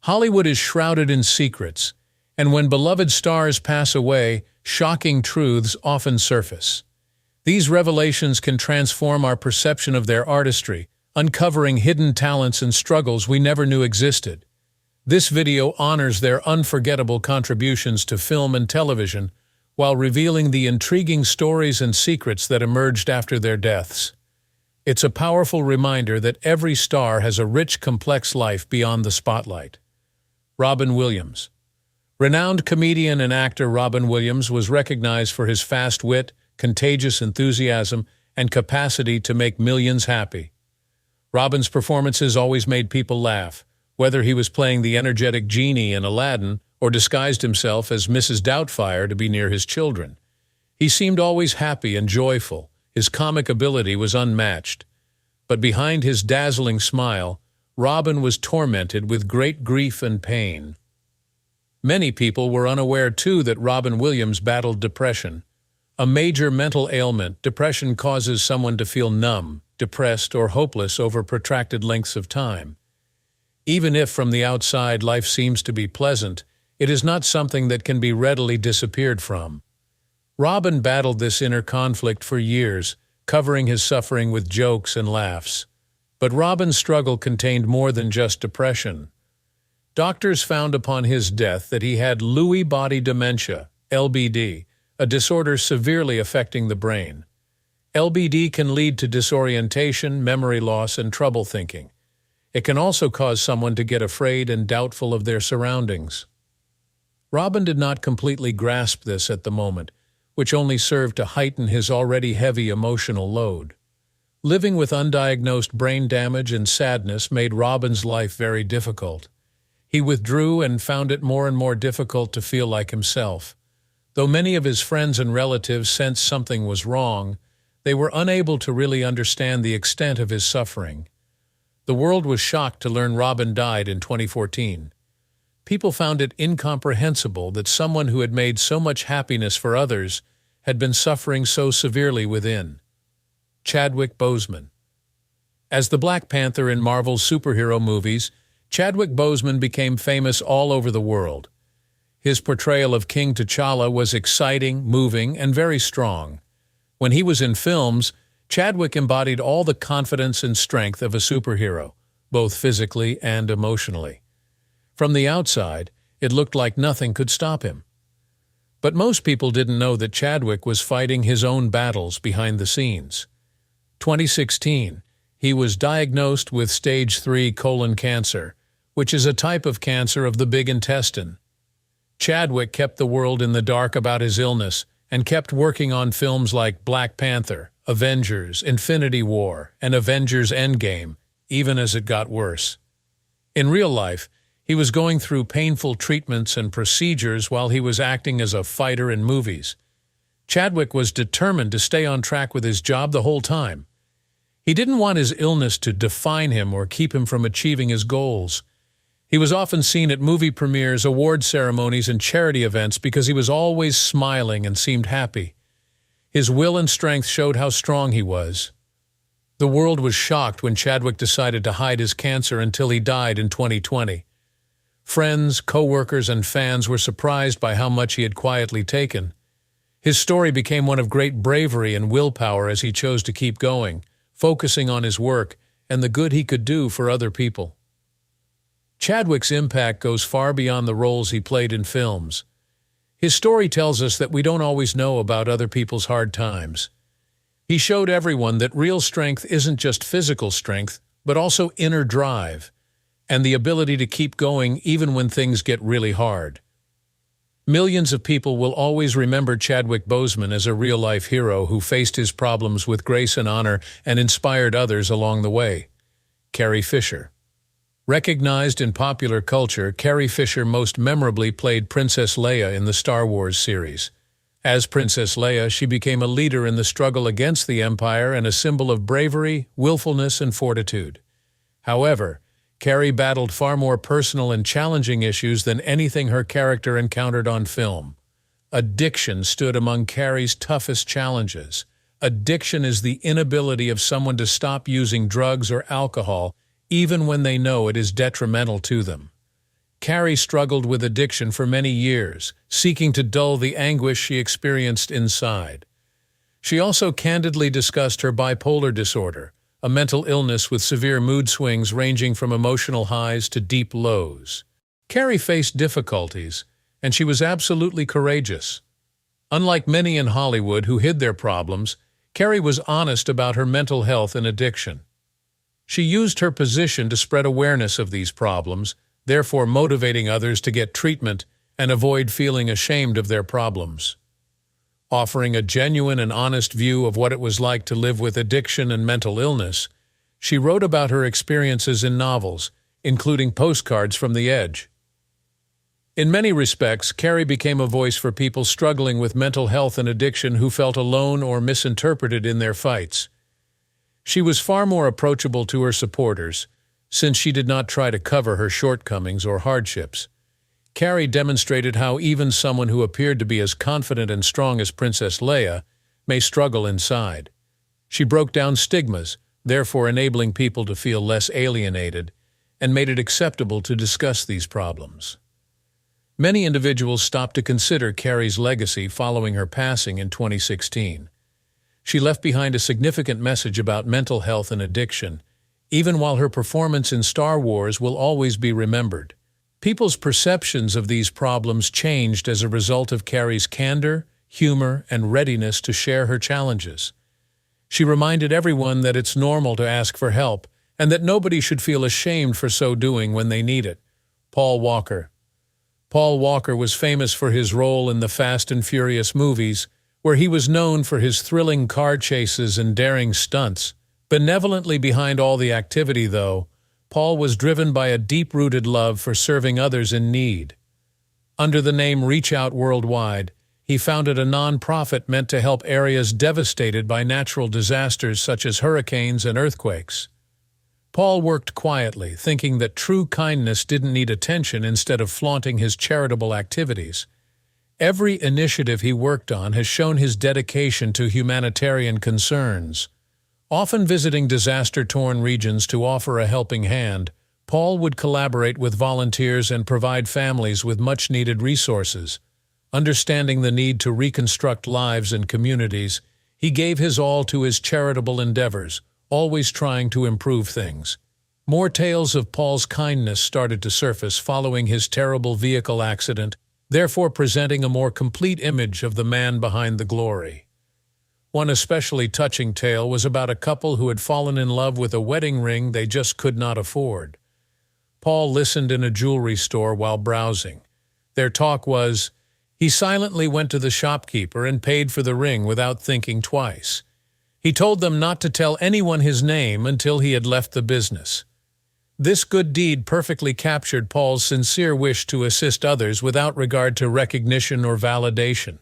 Hollywood is shrouded in secrets, and when beloved stars pass away, shocking truths often surface. These revelations can transform our perception of their artistry, uncovering hidden talents and struggles we never knew existed. This video honors their unforgettable contributions to film and television, while revealing the intriguing stories and secrets that emerged after their deaths. It's a powerful reminder that every star has a rich, complex life beyond the spotlight. Robin Williams. Renowned comedian and actor Robin Williams was recognized for his fast wit, contagious enthusiasm, and capacity to make millions happy. Robin's performances always made people laugh, whether he was playing the energetic genie in Aladdin or disguised himself as Mrs. Doubtfire to be near his children. He seemed always happy and joyful. His comic ability was unmatched. But behind his dazzling smile, Robin was tormented with great grief and pain. Many people were unaware, too, that Robin Williams battled depression. A major mental ailment, depression causes someone to feel numb, depressed, or hopeless over protracted lengths of time. Even if from the outside life seems to be pleasant, it is not something that can be readily disappeared from. Robin battled this inner conflict for years, covering his suffering with jokes and laughs. But Robin's struggle contained more than just depression. Doctors found upon his death that he had Lewy body dementia, LBD, a disorder severely affecting the brain. LBD can lead to disorientation, memory loss, and trouble thinking. It can also cause someone to get afraid and doubtful of their surroundings. Robin did not completely grasp this at the moment, which only served to heighten his already heavy emotional load. Living with undiagnosed brain damage and sadness made Robin's life very difficult. He withdrew and found it more and more difficult to feel like himself. Though many of his friends and relatives sensed something was wrong, they were unable to really understand the extent of his suffering. The world was shocked to learn Robin died in 2014. People found it incomprehensible that someone who had made so much happiness for others had been suffering so severely within. Chadwick Boseman. As the Black Panther in Marvel's superhero movies, Chadwick Boseman became famous all over the world. His portrayal of King T'Challa was exciting, moving, and very strong. When he was in films, Chadwick embodied all the confidence and strength of a superhero, both physically and emotionally. From the outside, it looked like nothing could stop him. But most people didn't know that Chadwick was fighting his own battles behind the scenes. 2016, he was diagnosed with stage 3 colon cancer, which is a type of cancer of the big intestine. Chadwick kept the world in the dark about his illness and kept working on films like Black Panther, Avengers, Infinity War, and Avengers Endgame, even as it got worse. In real life, he was going through painful treatments and procedures while he was acting as a fighter in movies. Chadwick was determined to stay on track with his job the whole time. He didn't want his illness to define him or keep him from achieving his goals. He was often seen at movie premieres, award ceremonies, and charity events because he was always smiling and seemed happy. His will and strength showed how strong he was. The world was shocked when Chadwick decided to hide his cancer until he died in 2020. Friends, co-workers, and fans were surprised by how much he had quietly taken. His story became one of great bravery and willpower as he chose to keep going, focusing on his work and the good he could do for other people. Chadwick's impact goes far beyond the roles he played in films. His story tells us that we don't always know about other people's hard times. He showed everyone that real strength isn't just physical strength, but also inner drive, and the ability to keep going even when things get really hard. Millions of people will always remember Chadwick Boseman as a real-life hero who faced his problems with grace and honor and inspired others along the way. Carrie Fisher. Recognized in popular culture, Carrie Fisher most memorably played Princess Leia in the Star Wars series. As Princess Leia, she became a leader in the struggle against the Empire and a symbol of bravery, willfulness, and fortitude. However, Carrie battled far more personal and challenging issues than anything her character encountered on film. Addiction stood among Carrie's toughest challenges. Addiction is the inability of someone to stop using drugs or alcohol, even when they know it is detrimental to them. Carrie struggled with addiction for many years, seeking to dull the anguish she experienced inside. She also candidly discussed her bipolar disorder, a mental illness with severe mood swings ranging from emotional highs to deep lows. Carrie faced difficulties, and she was absolutely courageous. Unlike many in Hollywood who hid their problems, Carrie was honest about her mental health and addiction. She used her position to spread awareness of these problems, therefore motivating others to get treatment and avoid feeling ashamed of their problems. Offering a genuine and honest view of what it was like to live with addiction and mental illness, she wrote about her experiences in novels, including Postcards from the Edge. In many respects, Carrie became a voice for people struggling with mental health and addiction who felt alone or misinterpreted in their fights. She was far more approachable to her supporters, since she did not try to cover her shortcomings or hardships. Carrie demonstrated how even someone who appeared to be as confident and strong as Princess Leia may struggle inside. She broke down stigmas, therefore enabling people to feel less alienated, and made it acceptable to discuss these problems. Many individuals stopped to consider Carrie's legacy following her passing in 2016. She left behind a significant message about mental health and addiction, even while her performance in Star Wars will always be remembered. People's perceptions of these problems changed as a result of Carrie's candor, humor, and readiness to share her challenges. She reminded everyone that it's normal to ask for help, and that nobody should feel ashamed for so doing when they need it. Paul Walker. Paul Walker was famous for his role in the Fast and Furious movies, where he was known for his thrilling car chases and daring stunts. Benevolently behind all the activity, though, Paul was driven by a deep-rooted love for serving others in need. Under the name Reach Out Worldwide, he founded a non-profit meant to help areas devastated by natural disasters such as hurricanes and earthquakes. Paul worked quietly, thinking that true kindness didn't need attention instead of flaunting his charitable activities. Every initiative he worked on has shown his dedication to humanitarian concerns. Often visiting disaster-torn regions to offer a helping hand, Paul would collaborate with volunteers and provide families with much-needed resources. Understanding the need to reconstruct lives and communities, he gave his all to his charitable endeavors, always trying to improve things. More tales of Paul's kindness started to surface following his terrible vehicle accident, therefore presenting a more complete image of the man behind the glory. One especially touching tale was about a couple who had fallen in love with a wedding ring they just could not afford. Paul listened in a jewelry store while browsing. Their talk was, he silently went to the shopkeeper and paid for the ring without thinking twice. He told them not to tell anyone his name until he had left the business. This good deed perfectly captured Paul's sincere wish to assist others without regard to recognition or validation.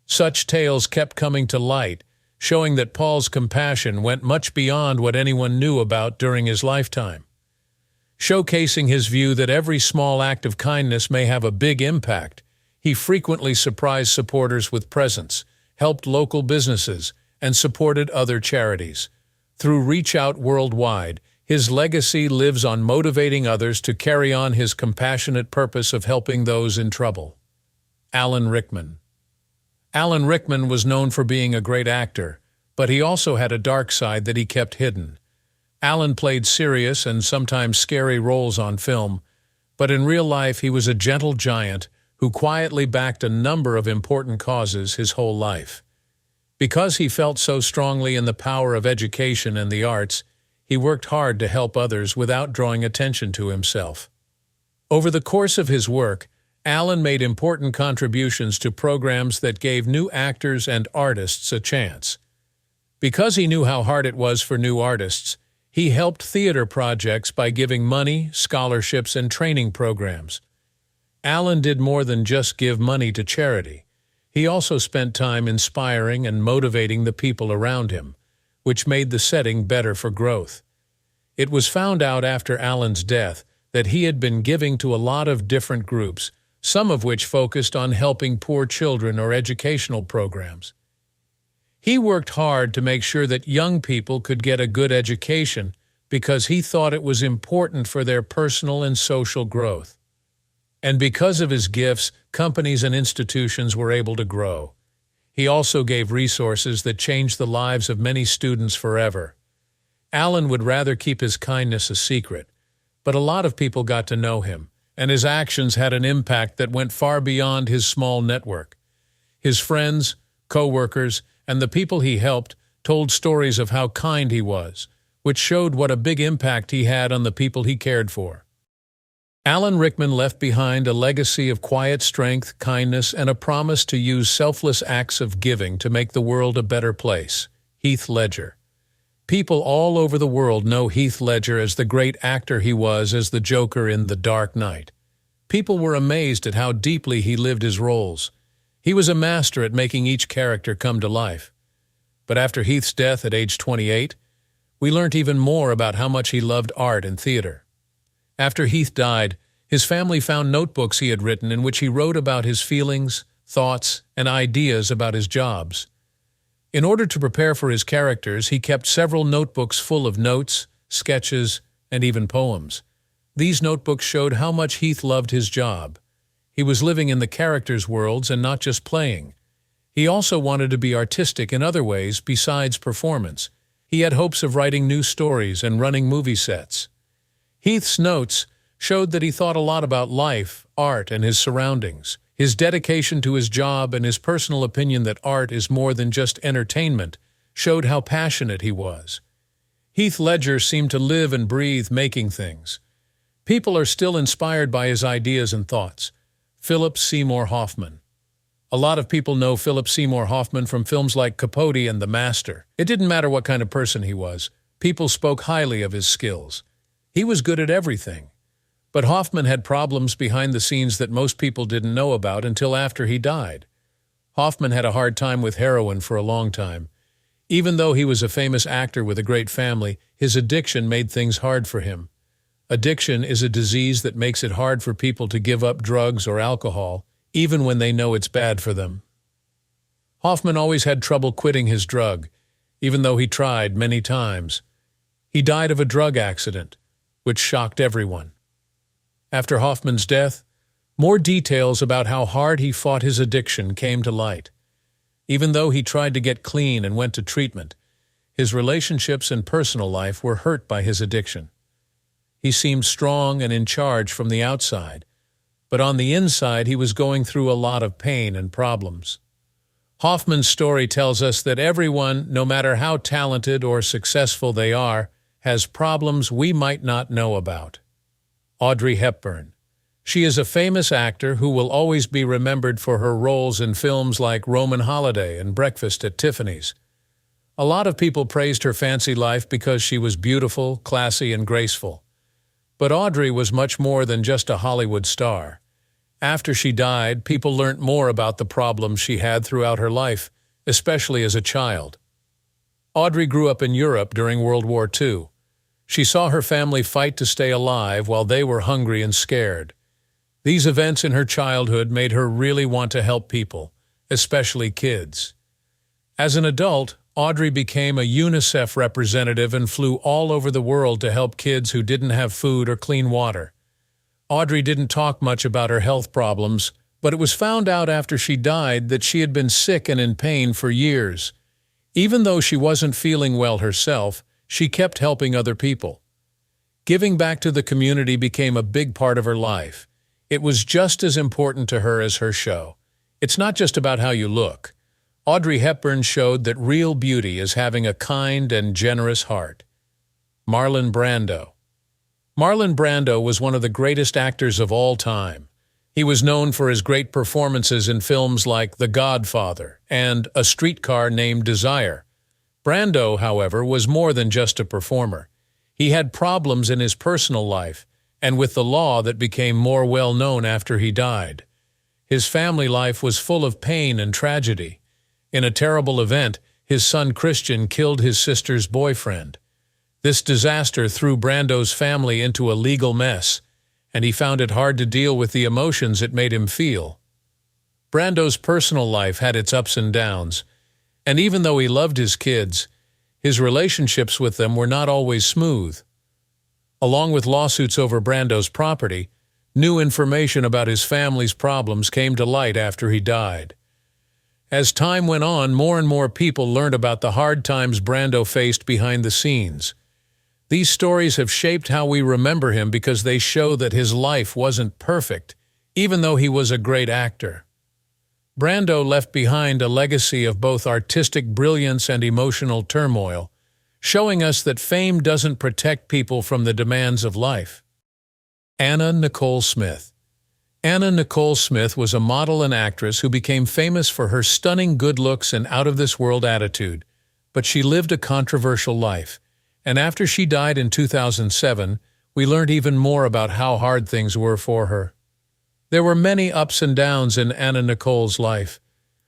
Such tales kept coming to light, showing that Paul's compassion went much beyond what anyone knew about during his lifetime. Showcasing his view that every small act of kindness may have a big impact, he frequently surprised supporters with presents, helped local businesses, and supported other charities. Through Reach Out Worldwide, his legacy lives on motivating others to carry on his compassionate purpose of helping those in trouble. Alan Rickman. Alan Rickman was known for being a great actor, but he also had a dark side that he kept hidden. Alan played serious and sometimes scary roles on film, but in real life he was a gentle giant who quietly backed a number of important causes his whole life. Because he felt so strongly in the power of education and the arts, he worked hard to help others without drawing attention to himself. Over the course of his work, Alan made important contributions to programs that gave new actors and artists a chance. Because he knew how hard it was for new artists, he helped theater projects by giving money, scholarships, and training programs. Alan did more than just give money to charity. He also spent time inspiring and motivating the people around him, which made the setting better for growth. It was found out after Alan's death that he had been giving to a lot of different groups, some of which focused on helping poor children or educational programs. He worked hard to make sure that young people could get a good education because he thought it was important for their personal and social growth. And because of his gifts, companies and institutions were able to grow. He also gave resources that changed the lives of many students forever. Alan would rather keep his kindness a secret, but a lot of people got to know him, and his actions had an impact that went far beyond his small network. His friends, co-workers, and the people he helped told stories of how kind he was, which showed what a big impact he had on the people he cared for. Alan Rickman left behind a legacy of quiet strength, kindness, and a promise to use selfless acts of giving to make the world a better place. Heath Ledger. People all over the world know Heath Ledger as the great actor he was as the Joker in The Dark Knight. People were amazed at how deeply he lived his roles. He was a master at making each character come to life. But after Heath's death at age 28, we learned even more about how much he loved art and theater. After Heath died, his family found notebooks he had written in which he wrote about his feelings, thoughts, and ideas about his jobs. In order to prepare for his characters, he kept several notebooks full of notes, sketches, and even poems. These notebooks showed how much Heath loved his job. He was living in the characters' worlds and not just playing. He also wanted to be artistic in other ways besides performance. He had hopes of writing new stories and running movie sets. Heath's notes showed that he thought a lot about life, art, and his surroundings. His dedication to his job and his personal opinion that art is more than just entertainment showed how passionate he was. Heath Ledger seemed to live and breathe making things. People are still inspired by his ideas and thoughts. Philip Seymour Hoffman. A lot of people know Philip Seymour Hoffman from films like Capote and The Master. It didn't matter what kind of person he was. People spoke highly of his skills. He was good at everything. But Hoffman had problems behind the scenes that most people didn't know about until after he died. Hoffman had a hard time with heroin for a long time. Even though he was a famous actor with a great family, his addiction made things hard for him. Addiction is a disease that makes it hard for people to give up drugs or alcohol, even when they know it's bad for them. Hoffman always had trouble quitting his drug, even though he tried many times. He died of a drug accident, which shocked everyone. After Hoffman's death, more details about how hard he fought his addiction came to light. Even though he tried to get clean and went to treatment, his relationships and personal life were hurt by his addiction. He seemed strong and in charge from the outside, but on the inside he was going through a lot of pain and problems. Hoffman's story tells us that everyone, no matter how talented or successful they are, has problems we might not know about. Audrey Hepburn. She is a famous actor who will always be remembered for her roles in films like Roman Holiday and Breakfast at Tiffany's. A lot of people praised her fancy life because she was beautiful, classy, and graceful. But Audrey was much more than just a Hollywood star. After she died, people learnt more about the problems she had throughout her life, especially as a child. Audrey grew up in Europe during World War II. She saw her family fight to stay alive while they were hungry and scared. These events in her childhood made her really want to help people, especially kids. As an adult, Audrey became a UNICEF representative and flew all over the world to help kids who didn't have food or clean water. Audrey didn't talk much about her health problems, but it was found out after she died that she had been sick and in pain for years. Even though she wasn't feeling well herself, she kept helping other people. Giving back to the community became a big part of her life. It was just as important to her as her show. It's not just about how you look. Audrey Hepburn showed that real beauty is having a kind and generous heart. Marlon Brando. Marlon Brando was one of the greatest actors of all time. He was known for his great performances in films like The Godfather and A Streetcar Named Desire. Brando, however, was more than just a performer. He had problems in his personal life and with the law that became more well-known after he died. His family life was full of pain and tragedy. In a terrible event, his son Christian killed his sister's boyfriend. This disaster threw Brando's family into a legal mess, and he found it hard to deal with the emotions it made him feel. Brando's personal life had its ups and downs, and even though he loved his kids, his relationships with them were not always smooth. Along with lawsuits over Brando's property, New information about his family's problems came to light after he died. As time went on, more and more people learned about the hard times Brando faced behind the scenes. These stories have shaped how we remember him because they show that his life wasn't perfect, even though he was a great actor. Brando left behind a legacy of both artistic brilliance and emotional turmoil, showing us that fame doesn't protect people from the demands of life. Anna Nicole Smith. Anna Nicole Smith was a model and actress who became famous for her stunning good looks and out-of-this-world attitude, but she lived a controversial life, and after she died in 2007, we learned even more about how hard things were for her. There were many ups and downs in Anna Nicole's life.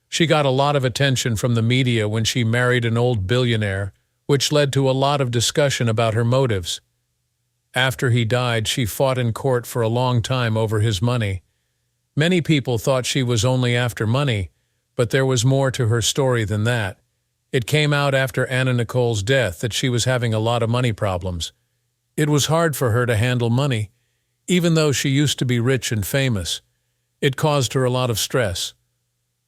She got a lot of attention from the media when she married an old billionaire, which led to a lot of discussion about her motives. After he died, she fought in court for a long time over his money. Many people thought she was only after money, but there was more to her story than that. It came out after Anna Nicole's death that she was having a lot of money problems. It was hard for her to handle money, even though she used to be rich and famous. It caused her a lot of stress.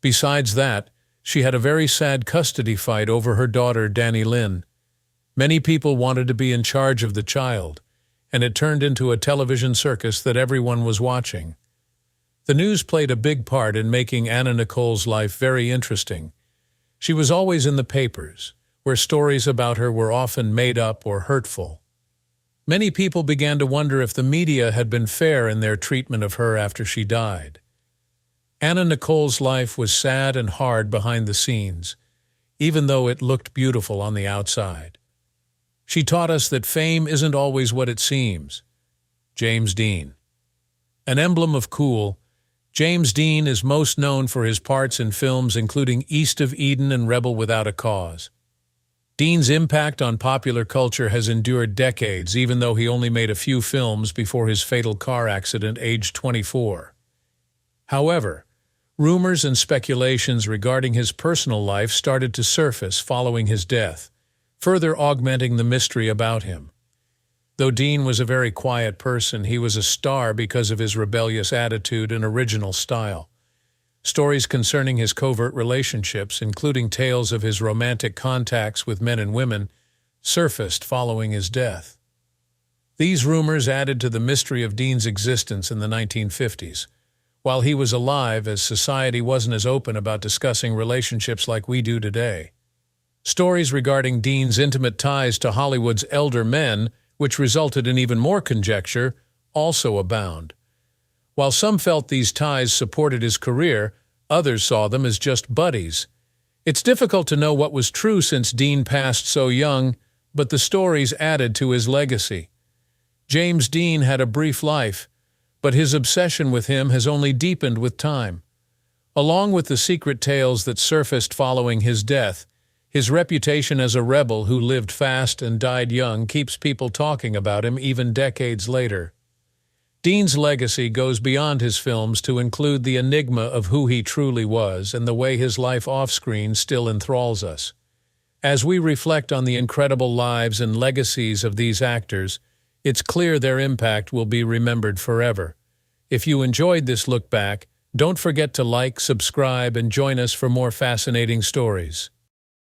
Besides that, she had a very sad custody fight over her daughter, Danny Lynn. Many people wanted to be in charge of the child, and it turned into a television circus that everyone was watching. The news played a big part in making Anna Nicole's life very interesting. She was always in the papers, where stories about her were often made up or hurtful. Many people began to wonder if the media had been fair in their treatment of her after she died. Anna Nicole's life was sad and hard behind the scenes, even though it looked beautiful on the outside. She taught us that fame isn't always what it seems. James Dean. An emblem of cool, James Dean is most known for his parts in films including East of Eden and Rebel Without a Cause. Dean's impact on popular culture has endured decades, even though he only made a few films before his fatal car accident aged 24. However, rumors and speculations regarding his personal life started to surface following his death, further augmenting the mystery about him. Though Dean was a very quiet person, he was a star because of his rebellious attitude and original style. Stories concerning his covert relationships, including tales of his romantic contacts with men and women, surfaced following his death. These rumors added to the mystery of Dean's existence in the 1950s. While he was alive, as society wasn't as open about discussing relationships like we do today. Stories regarding Dean's intimate ties to Hollywood's elder men, which resulted in even more conjecture, also abound. While some felt these ties supported his career, others saw them as just buddies. It's difficult to know what was true since Dean passed so young, but the stories added to his legacy. James Dean had a brief life, but his obsession with him has only deepened with time. Along with the secret tales that surfaced following his death, his reputation as a rebel who lived fast and died young keeps people talking about him even decades later. Dean's legacy goes beyond his films to include the enigma of who he truly was and the way his life off-screen still enthralls us. As we reflect on the incredible lives and legacies of these actors, it's clear their impact will be remembered forever. If you enjoyed this look back, don't forget to like, subscribe, and join us for more fascinating stories.